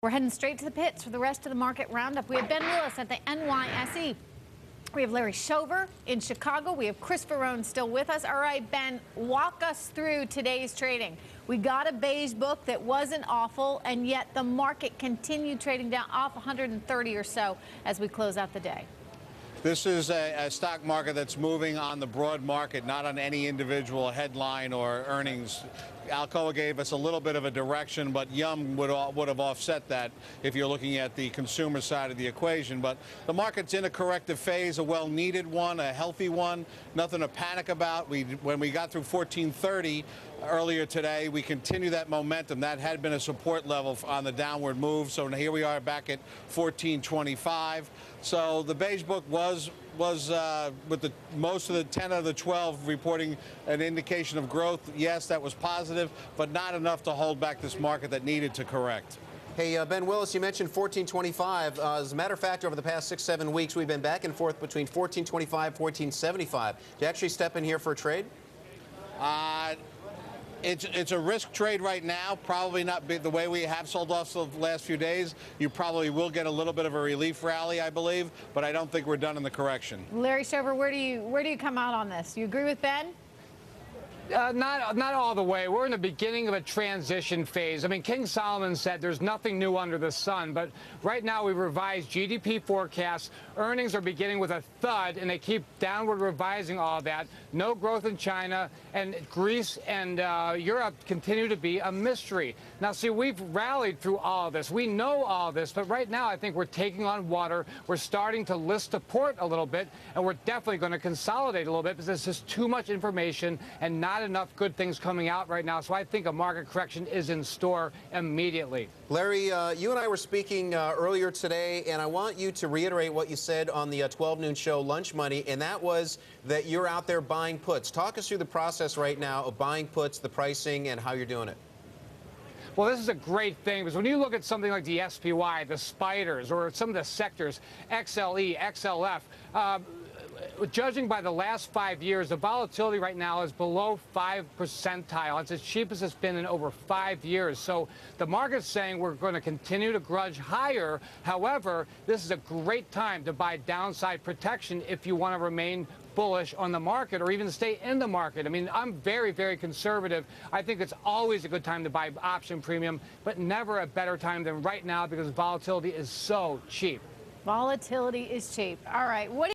We're heading straight to the pits for the rest of the market roundup. We have Ben Willis at the NYSE. We have Larry Shover in Chicago. We have Chris Ferrone still with us. All right, Ben, walk us through today's trading. We got a beige book that wasn't awful, and yet the market continued trading down off 130 or so as we close out the day. This is a stock market that's moving on the broad market, not on any individual headline or earnings. Alcoa gave us a little bit of a direction, but Yum would have offset that if you're looking at the consumer side of the equation. But the market's in a corrective phase, a well-needed one, a healthy one, nothing to panic about. When we got through 1430 earlier today, we continue that momentum. That had been a support level on the downward move. So here we are back at 1425. So the beige book was with most of the 10 out of the 12 reporting an indication of growth. Yes, that was positive, but not enough to hold back this market that needed to correct. Hey, Ben Willis, you mentioned 1425. As a matter of fact, over the past 6-7 weeks, we've been back and forth between 1425, 1475. Did you actually step in here for a trade? It's a risk trade right now, probably not the way we have sold off the last few days. You probably will get a little bit of a relief rally, I believe, but I don't think we're done in the correction. Larry Shover, where do you come out on this? You agree with Ben? Not all the way. We're in the beginning of a transition phase. I mean, King Solomon said there's nothing new under the sun, but right now we've revised GDP forecasts. Earnings are beginning with a thud, and they keep downward revising all that. No growth in China, and Greece and Europe continue to be a mystery. Now, see, we've rallied through all of this. We know all this, but right now I think we're taking on water. We're starting to list the port a little bit, and we're definitely going to consolidate a little bit because there's just too much information and not enough good things coming out right now. So I think a market correction is in store immediately. Larry, you and I were speaking earlier today, and I want you to reiterate what you said on the 12 noon show, Lunch Money, and that was that you're out there buying puts. Talk us through the process right now of buying puts, the pricing, and how you're doing it. Well, this is a great thing because when you look at something like the SPY, the spiders, or some of the sectors, XLE, XLF, judging by the last 5 years, the volatility right now is below 5 percentile. It's as cheap as it's been in over 5 years. So the market's saying we're going to continue to grudge higher. However, this is a great time to buy downside protection if you want to remain bullish on the market or even stay in the market. I mean, I'm very, very conservative. I think it's always a good time to buy option premium, but never a better time than right now because volatility is so cheap. Volatility is cheap. All right. What